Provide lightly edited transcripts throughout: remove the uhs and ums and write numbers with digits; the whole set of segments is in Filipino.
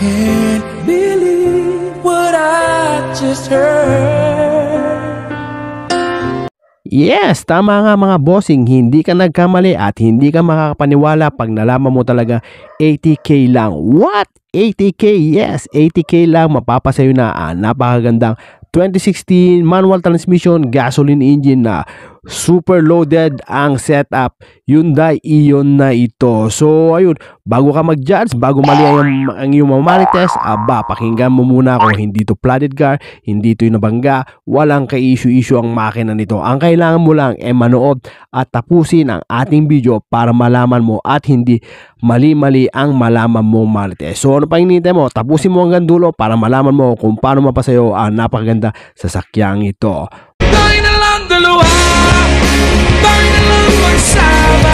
can't believe what I just heard. Yes, tama nga mga bossing, hindi ka nagkamali at hindi ka makakapaniwala pag nalaman mo talaga 80k lang. What? 80k? Yes, 80k lang mapapasayo na napakagandang 2016 manual transmission gasoline engine na super loaded ang setup Hyundai Ion na ito. So ayun, bago ka mag-judge, bago mali ang iyong mamarites, pakinggan mo muna ako. Hindi to flooded car, hindi to nabangga, walang ka-issue-issue ang makina nito. Ang kailangan mo lang manood at tapusin ang ating video para malaman mo at hindi mali-mali ang malaman mo marites. So ano pa hinihintay mo? Tapusin mo hanggang dulo para malaman mo kung paano mapasayo ang napakaganda sasakyang ito. Tayo na lang dalawa, tayo na lang magsama.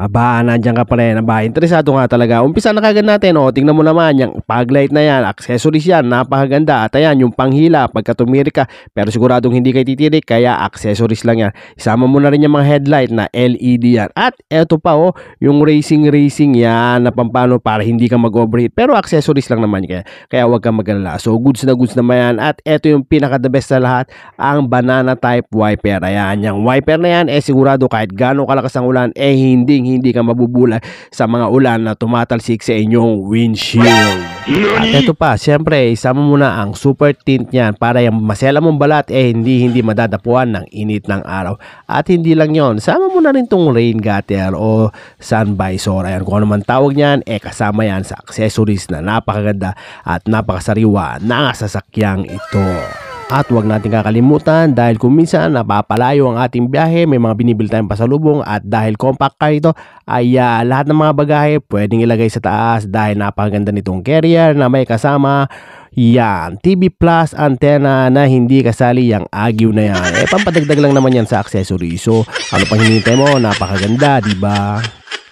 Nandiyan ka pa rin. Interesado nga talaga. Umpisa na kagad natin. Tingnan mo naman, yung paglight na yan, accessories yan, napakaganda. At ayan, yung panghila, pagka tumiri ka, pero siguradong hindi kayo titirik, kaya accessories lang yan. Isama mo na rin yung mga headlight na LED yan. At eto pa yung racing yan, na pampano para hindi ka mag-overheat. Pero accessories lang naman kaya huwag kang mag-alala. So goods naman yan. At eto yung pinaka-the best sa lahat, ang banana type wiper. Ayan, yung wiper na yan, sigurado kahit gano'ng kalakas ang ulan, hindi ka mabubulay sa mga ulan na tumatalsik sa inyong windshield. At ito pa, siyempre, isama mo na ang super tint niyan para yung masela mong balat hindi madadapuan ng init ng araw. At hindi lang yon, sama mo na rin tong rain gutter o sun visor. Ayan, kung ano man tawag niyan, kasama yan sa accessories na napakaganda at napakasariwa ng sasakyang ito. At huwag natin kakalimutan dahil kung minsan napapalayo ang ating biyahe, may mga binibili tayong pasalubong at dahil compact car ito ay lahat ng mga bagahe pwedeng ilagay sa taas dahil napakaganda nitong carrier na may kasama yan, TV Plus antenna na hindi kasali yung agyo na yan. Pampadagdag lang naman yan sa accessory. So ano pang hinihintay mo? Napakaganda, diba?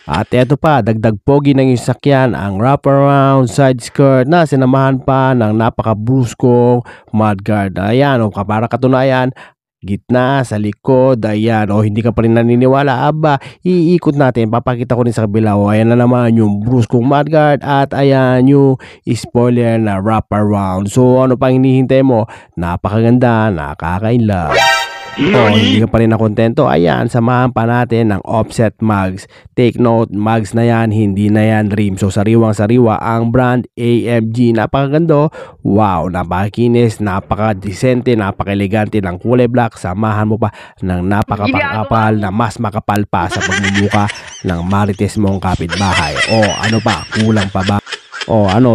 At eto pa, dagdag pogi ng yung sakyan ang wraparound side skirt na sinamahan pa ng napaka-bruskong mudguard. Ayan, para katunayan, gitna, sa likod, ayan, hindi ka pa rin naniniwala, iikot natin, papakita ko rin sa kabila, ayan na naman yung bruskong mudguard at ayan yung spoiler na wraparound. So ano pang hinihintay mo? Napakaganda, nakaka-inlove. Hindi ka pa rin nakontento, ayan, samahan pa natin ng offset mugs. Take note, mugs na yan, hindi na yan rim. So sariwang sariwa ang brand AMG. Napakaganda, wow, napakakinis, napakadesente, napaka-elegante ng kulay black. Samahan mo pa ng napakapangkapal na mas makapal pa sa pagmumuka ng marites mong kapitbahay. Ano pa, kulang pa ba?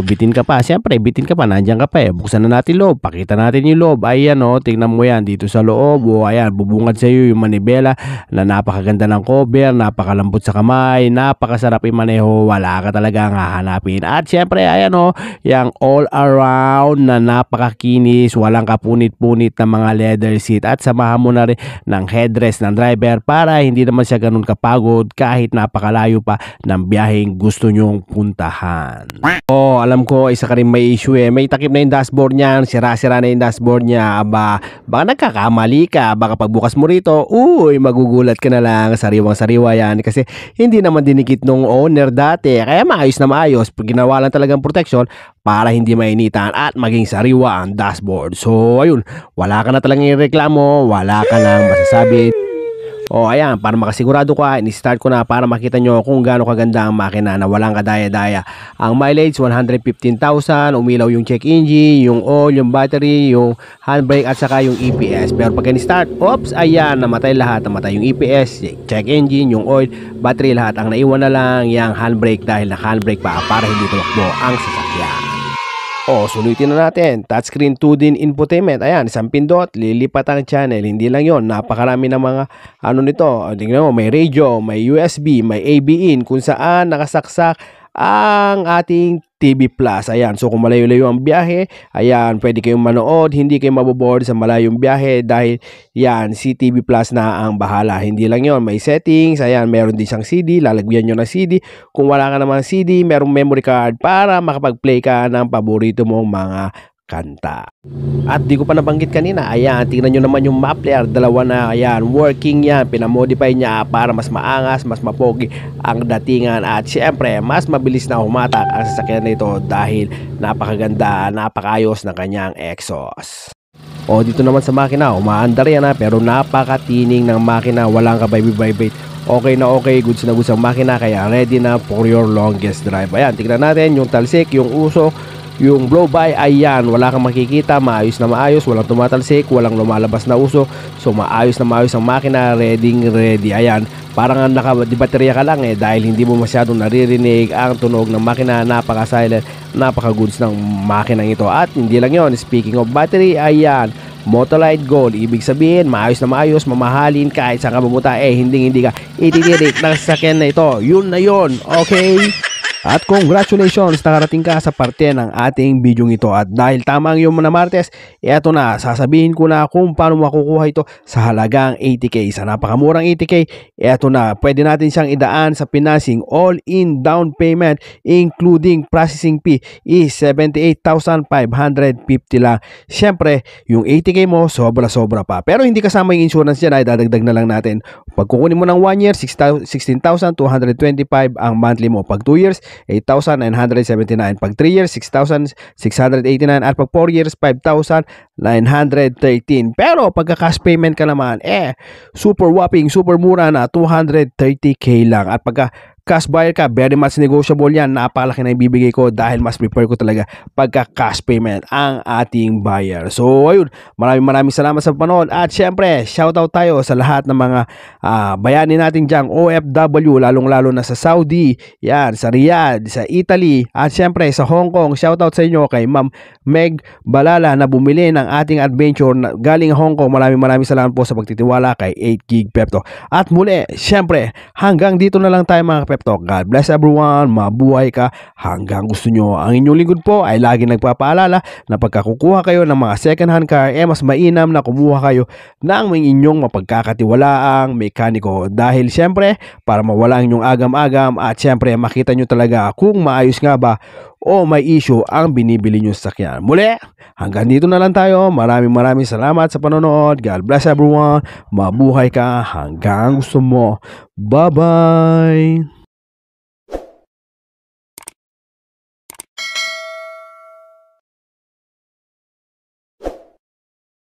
Bitin ka pa. Siyempre, bitin ka pa. Nandiyan ka pa Buksan na natin loob. Pakita natin yung loob. Ayan tingnan mo yan dito sa loob. Ayan, bubungad sa iyo yung manibela na napakaganda ng cover, napakalambot sa kamay, napakasarap imaneho. Wala ka talagang hahanapin. At siyempre, ayan yung all around na napakakinis, walang kapunit-punit na mga leather seat. At samahan mo na rin ng headrest ng driver para hindi naman siya ganun kapagod kahit napakalayo pa ng biyaheng gusto nyong puntahan. Alam ko, isa ka rin may issue may takip na yung dashboard niyan, sira-sira na yung dashboard niya. Baka nagkakamali ka, baka pagbukas mo rito, magugulat ka na lang. Sariwang-sariwa yan kasi hindi naman dinikit nung owner dati, kaya maayos na maayos. Ginawa lang talagang protection para hindi mainitan at maging sariwa ang dashboard. So ayun, wala ka na talagang ireklamo, wala ka nang masasabi. Ayan, para makasigurado ka, in-start ko na para makita nyo kung gaano kaganda ang makina na walang kadaya-daya. Ang mileage, 115,000, umilaw yung check engine, yung oil, yung battery, yung handbrake at saka yung EPS. Pero pag in-start, ayan, namatay lahat. Namatay yung EPS, check engine, yung oil, battery, lahat. Ang naiwan na lang yung handbrake dahil naka-handbrake pa para hindi tumakbo ang sasakyan. Sulitin na natin. Touchscreen 2D infotainment. Ayan, isang pindot, lilipat ang channel. Hindi lang yon, napakarami ng mga nito. Tingnan mo, may radio, may USB, may AB-in kung saan nakasaksak ang ating TV Plus. Ayan, so kung malayo-layo ang biyahe, ayan, pwede kayong manood, hindi kayo maboboard sa malayong biyahe dahil yan, si TV Plus na ang bahala. Hindi lang yon, may settings, ayan, meron din siyang CD, lalagyan nyo ng CD. Kung wala ka naman CD, merong memory card para makapag-play ka ng paborito mong mga kanta. At di ko pa nabanggit kanina, ayan, tingnan nyo naman yung muffler, dalawa na, ayan, working yan, pinamodify niya para mas maangas, mas mapogi ang datingan at syempre, mas mabilis na humatak ang sasakyan nito dahil napakaganda, napakayos ng kanyang exhaust. O dito naman sa makina, umaandar yan pero napakatining ng makina, walang ka-vibrate. Okay na okay, goods na goods ang makina, kaya ready na for your longest drive. Ayan, tignan natin yung talsik, yung uso, yung blow by, ayan, wala kang makikita, maayos na maayos, walang tumatalsik, walang lumalabas na uso. So maayos na maayos ang makina, ready. Ayan, parang naka-baterya ka lang dahil hindi mo masyadong naririnig ang tunog ng makina, napaka-silent, napaka-goods ng makinang ito. At hindi lang yon, speaking of battery, ayan, Motolite Gold, ibig sabihin maayos na maayos, mamahalin kahit saan ka pumunta hindi ka ititirik ng sasakyan na ito. Yun na yun, okay? At congratulations, nakarating ka sa parte ng ating video ito. At dahil tama ang iyong mga Martes, eto na, sasabihin ko na kung paano makukuha ito sa halagang 80k. Sa napakamurang 80k, eto na, pwede natin siyang idaan sa financing. All-in down payment, including processing fee, is 78,550 lang. Siyempre, yung 80k mo, sobra-sobra pa. Pero hindi kasama yung insurance dyan, ay dadagdag na lang natin. Pag kukunin mo ng 1 year, 16,225 ang monthly mo. Pag 2 years, 8,979. Pag 3 years, 6,689. At pag 4 years, 5,913. Pero pagka cash payment ka naman, super whopping, super mura na 230k lang. At pagka cash buyer ka, very much negotiable yan. Napakalaki na ibibigay ko dahil mas prefer ko talaga pagka cash payment ang ating buyer. So ayun, maraming salamat sa panood. At syempre, shoutout tayo sa lahat ng mga bayani natin dyan, OFW, lalong-lalo na sa Saudi, yan, sa Riyadh, sa Italy, at syempre sa Hong Kong. Shoutout sa inyo kay Ma'am Meg Balala na bumili ng ating adventure na galing Hong Kong. Maraming salamat po sa pagtitiwala kay 8GB Pep Talk. At muli, syempre, hanggang dito na lang tayo mga Pep Talk. God bless everyone, mabuhay ka hanggang gusto nyo. Ang inyong lingkod po ay lagi nagpapaalala na pagkakukuha kayo ng mga second hand car, mas mainam na kumuha kayo ng inyong mapagkakatiwalaang mekaniko. Dahil syempre, para mawala ang inyong agam-agam at syempre makita nyo talaga kung maayos nga ba o may issue ang binibili nyo sa sakyan. Muli, hanggang dito na lang tayo. Maraming salamat sa panonood. God bless everyone. Mabuhay ka hanggang gusto mo. Bye-bye!